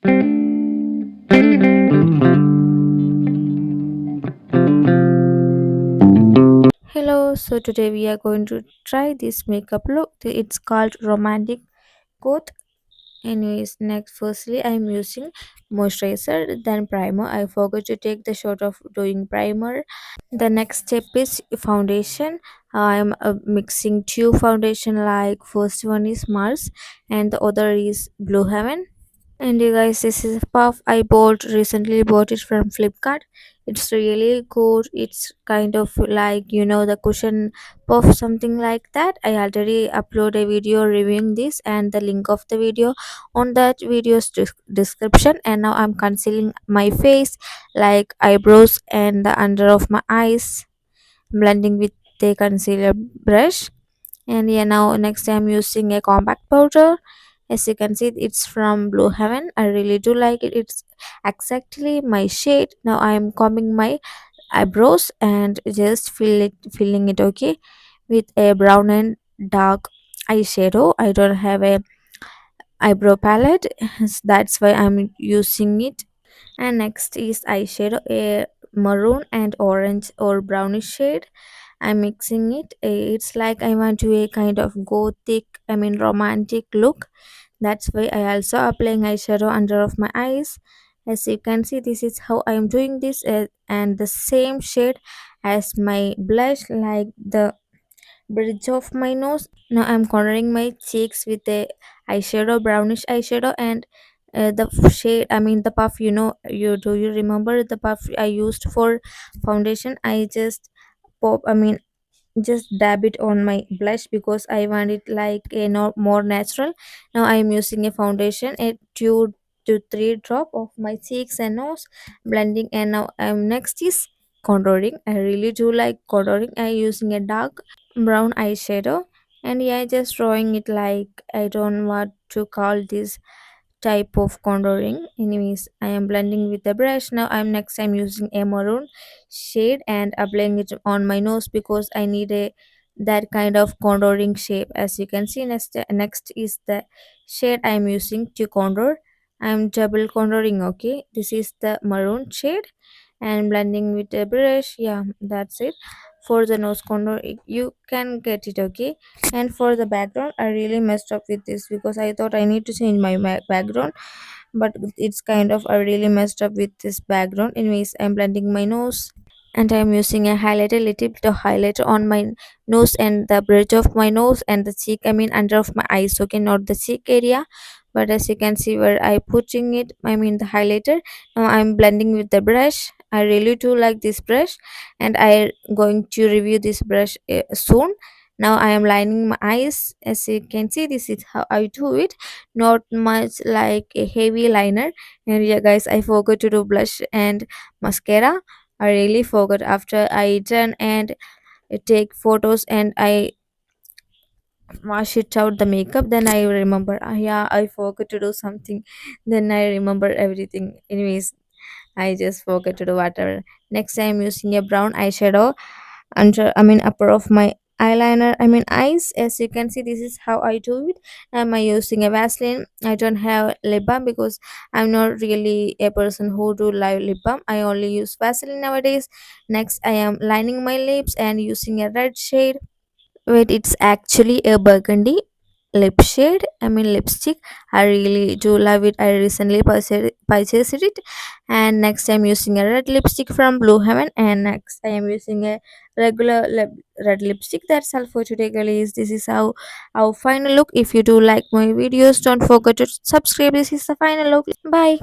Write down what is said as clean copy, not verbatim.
Hello, so today we are going to try this makeup look. It's called Romantic Goth. Anyways, next, firstly, I'm using moisturizer, then primer. I forgot to take the shot of doing primer. The next step is foundation. I'm mixing two foundation, like first one is Mars and the other is Blue Heaven. And you guys, this is a puff I bought recently. Bought it from Flipkart. It's really good. It's kind of like, the cushion puff, something like that. I already upload a video reviewing this and the link of the video on that video's description. And now I'm concealing my face, like eyebrows and the under of my eyes, blending with the concealer brush. And yeah, now next I'm using a compact powder. As you can see, it's from Blue Heaven. I really do like it. It's exactly my shade. Now I'm combing my eyebrows and just filling it, okay, with a brown and dark eyeshadow. I don't have a eyebrow palette, that's why I'm using it. And next is eyeshadow, a maroon and orange or brownish shade. I'm mixing it. It's like I want to a kind of gothic, romantic look. That's why I also applying eyeshadow under of my eyes. As you can see, this is how I am doing this, and the same shade as my blush, like the bridge of my nose. Now I'm coloring my cheeks with a eyeshadow, brownish eyeshadow, and shade, the puff, you remember the puff I used for foundation? I just pop, just dab it on my blush because I want it like a more natural. Now I am using a foundation, a 2 to 3 drop of my cheeks and nose, blending. And now next is contouring. I really do like contouring. I using a dark brown eyeshadow, and yeah, just drawing it, like I don't want to call this type of contouring. Anyways, I am blending with the brush. Now I'm using a maroon shade and applying it on my nose because I need a that kind of contouring shape. As you can see, next is the shade I'm using to contour. I'm double contouring, okay. This is the maroon shade and blending with a brush. Yeah, that's it. For the nose contour, you can get it, okay. And for the background, I really messed up with this because I thought I need to change my background, but it's kind of I really messed up with this background. Anyways, I'm blending my nose, and I'm using a highlighter, little bit of highlighter on my nose and the bridge of my nose and the cheek, under of my eyes, okay, not the cheek area. But as you can see where I putting it, the highlighter. Now I'm blending with the brush. I really do like this brush, and I going to review this brush soon. Now I am lining my eyes. As you can see, this is how I do it. Not much like a heavy liner. And yeah, guys, I forgot to do blush and mascara. I really forgot. After I done and take photos and I wash it out the makeup, then I remember, yeah, I forgot to do something. Then I remember everything. Anyways, I just forgot to do whatever. Next, I'm using a brown eyeshadow under, upper of my eyeliner, eyes. As you can see, this is how I do it. Am I using a Vaseline? I don't have lip balm because I'm not really a person who do live lip balm. I only use Vaseline nowadays. Next, I am lining my lips and using a red shade. Wait, it's actually a burgundy lip shade, lipstick. I really do love it. I recently purchased it. And next I'm using a red lipstick from Blue Heaven, and next I am using a regular red lipstick. That's all for today, guys. This is how our final look. If you do like my videos, don't forget to subscribe. This is the final look. Bye.